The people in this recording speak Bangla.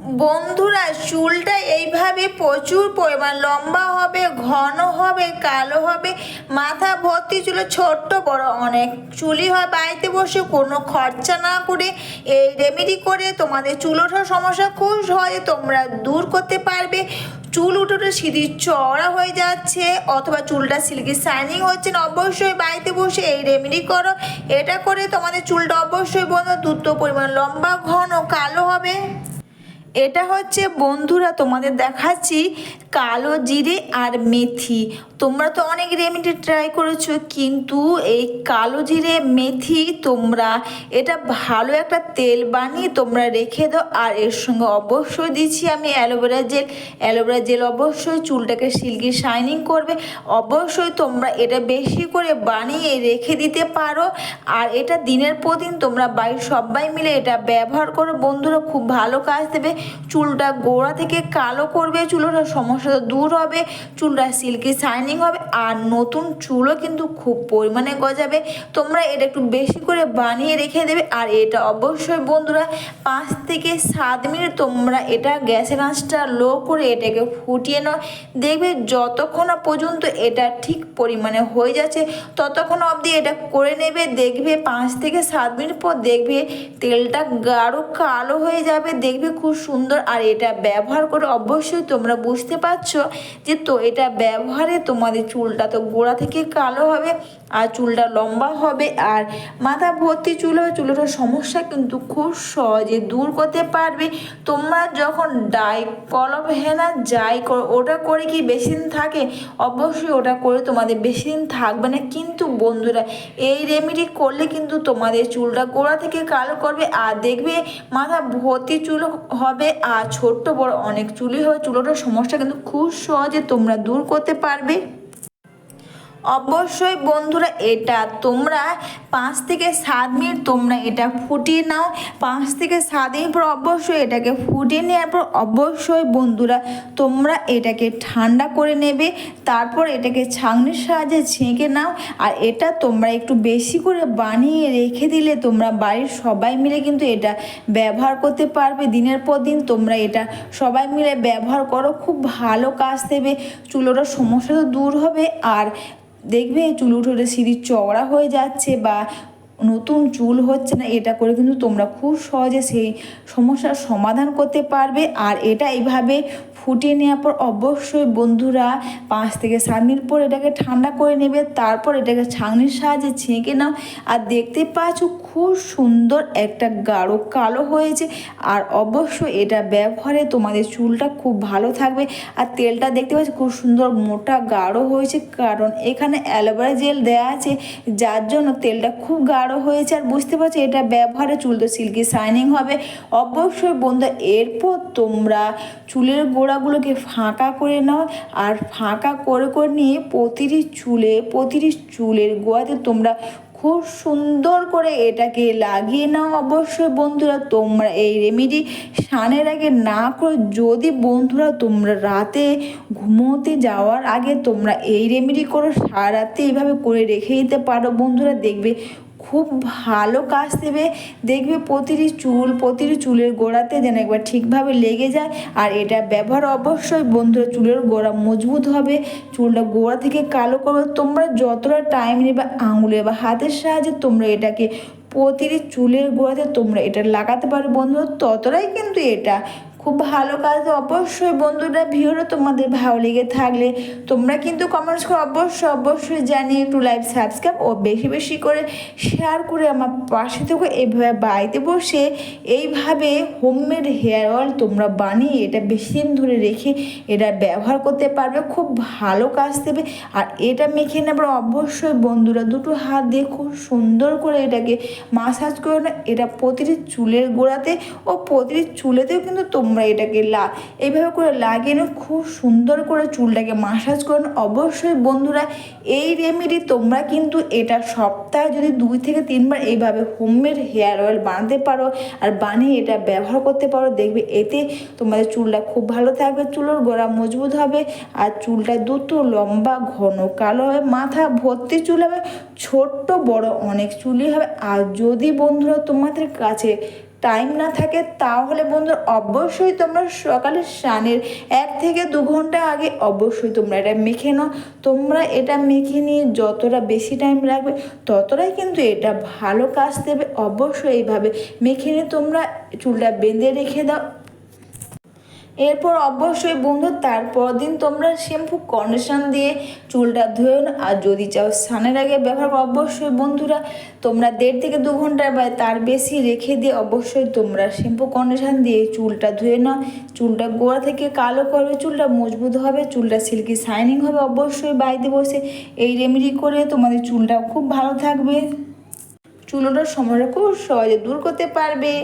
বন্ধুরা, চুলটা এইভাবে প্রচুর পরিমাণ লম্বা হবে, ঘন হবে, কালো হবে, মাথা ভর্তি চুলে ছোট্ট বড় অনেক চুলই হয়। বাড়িতে বসে কোনো খরচা না করে এই রেমেডি করে তোমাদের চুল ওঠার সমস্যা খুব সহজে তোমরা দূর করতে পারবে। চুল উঠোটা সিঁড়ি চওড়া হয়ে যাচ্ছে অথবা চুলটা সিল্কি শাইনিং হচ্ছে না, অবশ্যই বাড়িতে বসে এই রেমেডি করো। এটা করে তোমাদের চুলটা অবশ্যই বন্ধু দ্রুত পরিমাণ লম্বা, ঘন, কালো হবে। এটা হচ্ছে বন্ধুরা তোমাদের দেখাচ্ছি কালো জিরে আর মেথি। তোমরা তো অনেক রেমেডি ট্রাই করেছো, কিন্তু এই কালো জিরে মেথি তোমরা এটা ভালো একটা তেল বানিয়ে তোমরা রেখে দাও। আর এর সঙ্গে অবশ্যই দিচ্ছি আমি অ্যালোভেরা জেল। অ্যালোভেরা জেল অবশ্যই চুলটাকে সিল্কি শাইনিং করবে। অবশ্যই তোমরা এটা বেশি করে বানিয়ে রেখে দিতে পারো। আর এটা দিনের পর দিন তোমরা বাড়ির সবাই মিলে এটা ব্যবহার করো বন্ধুরা, খুব ভালো কাজ দেবে। চুলটা গোড়া থেকে কালো করবে, চুলটার সমস্যা দূর হবে, চুলটা সিল্কি শাইনিং হবে, আর নতুন চুলও কিন্তু খুব পরিমাণে গজাবে। তোমরা এটা একটু বেশি করে বানিয়ে রেখে দেবে। আর এটা অবশ্যই বন্ধুরা 5 থেকে 7 মিনিট তোমরা এটা গ্যাসের আঁচটা লো করে এটাকে ফুটিয়ে নাও। দেখবে যতক্ষণ না পর্যন্ত এটা ঠিক পরিমাণে হয়ে যাচ্ছে ততক্ষণ অবধি এটা করে নেবে। দেখবে 5 থেকে 7 মিনিট পর দেখবে তেলটা গাঢ় কালো হয়ে যাবে, দেখবে খুব সুন্দর। আর এটা ব্যবহার করে অবশ্যই তোমরা বুঝতে পারছো যে তো এটা ব্যবহারে তোমাদের চুলটা তো গোড়া থেকে কালো হবে আর চুলটা লম্বা হবে আর মাথা ভর্তি চুল হবে। চুলের সমস্যা কিন্তু খুব সহজে দূর করতে পারবে। তোমরা যখন ডাই কলম হেনা যাই করো ওটা করে কি বেশি দিন থাকে? অবশ্যই ওটা করে তোমাদের বেশি দিন থাকবে না, কিন্তু বন্ধুরা এই রেমেডি করলে কিন্তু তোমাদের চুলটা গোড়া থেকে কালো করবে আর দেখবে মাথা ভর্তি চুল হবে আর ছোট্ট বড় অনেক চুলই হবে। চুলোটার সমস্যা কিন্তু খুব সহজে তোমরা দূর করতে পারবে। অবশ্যই বন্ধুরা এটা তোমরা 5 থেকে 7 মিনিট তোমরা এটা ফুটিয়ে নাও। 5 থেকে 7 দিন পর অবশ্যই এটাকে ফুটিয়ে নেওয়ার পর অবশ্যই বন্ধুরা তোমরা এটাকে ঠান্ডা করে নেবে। তারপর এটাকে ছাঁকনির সাহায্যে ছেঁকে নাও। আর এটা তোমরা একটু বেশি করে বানিয়ে রেখে দিলে তোমরা বাড়ির সবাই মিলে কিন্তু এটা ব্যবহার করতে পারবে। দিনের পর দিন তোমরা এটা সবাই মিলে ব্যবহার করো, খুব ভালো কাজ দেবে। চুলোটার সমস্যা তো দূর হবে আর দেখবে চুল উঠে সিঁড়ি চওড়া হয়ে যাচ্ছে বা নতুন চুল হচ্ছে না, এটা করে কিন্তু তোমরা খুব সহজে সেই সমস্যার সমাধান করতে পারবে। আর এটা এইভাবে ফুটিয়ে নেওয়ার পর অবশ্যই বন্ধুরা 5 থেকে 7 মিনিট পর এটাকে ঠান্ডা করে নেবে। তারপর এটাকে ছাঁকনির সাহায্যে ছেঁকে নাও। আর দেখতে পাচ্ছ খুব সুন্দর একটা গাঢ় কালো হয়েছে। আর অবশ্যই এটা ব্যবহারে তোমাদের চুলটা খুব ভালো থাকবে। আর তেলটা দেখতে পাচ্ছ খুব সুন্দর মোটা গাঢ় হয়েছে, কারণ এখানে অ্যালোভেরা জেল দেওয়া আছে, যার জন্য তেলটা খুব গাঢ় হয়েছে। আর বুঝতে পারছো এটা ব্যবহারে চুল তো সিল্কি শাইনিং হবে। অবশ্যই বন্ধু এরপর তোমরা চুলের গোড়াগুলোকে ফাঁকা করে নাও। আর ফাঁকা করে করে নিয়ে প্রতিটি চুলের গোড়াতে তোমরা খুব সুন্দর করে এটাকে লাগিয়ে নাও। অবশ্যই বন্ধুরা তোমরা এই রেমেডি স্নানের আগে না করে যদি বন্ধুরা তোমরা রাতে ঘুমোতে যাওয়ার আগে তোমরা এই রেমেডি করো, সারা রাতে এইভাবে করে রেখে দিতে পারো বন্ধুরা, দেখবে খুব ভালো কাজ দেবে। দেখবে প্রতিটি চুলের গোড়াতে যেন একবার ঠিকভাবে লেগে যায়। আর এটা ব্যবহার অবশ্যই বন্ধুরা চুলের গোড়া মজবুত হবে, চুলটা গোড়া থেকে কালো করবে। তোমরা যতটা টাইম নেবে আঙুলে বা হাতের সাহায্যে তোমরা এটাকে প্রতিটি চুলের গোড়াতে তোমরা এটা লাগাতে পারো বন্ধুরা, ততটাই কিন্তু এটা খুব ভালো কাজ। অবশ্যই বন্ধুরা ভিডিওটা তোমাদের ভালো লেগে থাকলে তোমরা কিন্তু কমেন্টস করে অবশ্যই জানিয়ে একটু লাইভ সাবস্ক্রাইব ও বেশি বেশি করে শেয়ার করে আমার পাশে থেকে এইভাবে বাড়িতে বসে এইভাবে হোমমেড হেয়ার অয়েল তোমরা বানিয়ে এটা বেশি দিন ধরে রেখে এটা ব্যবহার করতে পারবে, খুব ভালো কাজ দেবে। আর এটা মেখে নেবার অবশ্যই বন্ধুরা দুটো হাত দিয়ে খুব সুন্দর করে এটাকে মাসাজ করে না। এটা প্রতিটি চুলের গোড়াতে ও প্রতিটি চুলেতেও কিন্তু তোমরা এটাকে এইভাবে করে লাগিয়ে নিয়ে খুব সুন্দর করে চুলটাকে মাসাজ করুন। অবশ্যই বন্ধুরা এই রেমেডি তোমরা কিন্তু এটা সপ্তাহে যদি 2 থেকে 3 বার এইভাবে হোমমেড হেয়ার অয়েল বানাতে পারো আর বানিয়ে এটা ব্যবহার করতে পারো, দেখবে এতে তোমাদের চুলটা খুব ভালো থাকবে, চুলের গোড়া মজবুত হবে আর চুলটা দ্রুত লম্বা ঘন কালো হবে, মাথা ভর্তি চুল হবে, ছোট্ট বড় অনেক চুলই হবে। আর যদি বন্ধুরা তোমাদের কাছে টাইম না থাকে তাহলে বন্ধুরা অবশ্যই তোমরা সকালে স্নানের 1 থেকে 2 ঘন্টা আগে অবশ্যই তোমরা এটা মেখে নাও। তোমরা এটা মেখে নিয়ে যতটা বেশি টাইম লাগবে ততটাই কিন্তু এটা ভালো কাজ দেবে। অবশ্যই এইভাবে মেখে নিয়ে তোমরা চুলটা বেঁধে রেখে দাও। এরপর অবশ্যই বন্ধু তারপর দিন তোমরা শ্যাম্পু কন্ডিশন দিয়ে চুলটা ধুয়ে নাও। আর যদি চাও স্নানের আগে ব্যবহার করো অবশ্যই বন্ধুরা তোমরা 1.5 থেকে 2 ঘন্টা বা তার বেশি রেখে দিয়ে অবশ্যই তোমরা শ্যাম্পু কন্ডিশন দিয়ে চুলটা ধুয়ে নাও। চুলটা গোড়া থেকে কালো করবে, চুলটা মজবুত হবে, চুলটা সিল্কি শাইনিং হবে। অবশ্যই বাড়িতে বসে এই রেমেডি করে তোমাদের চুলটা খুব ভালো থাকবে, চুল ওঠার সমস্যা খুব সহজে দূর করতে পারবে।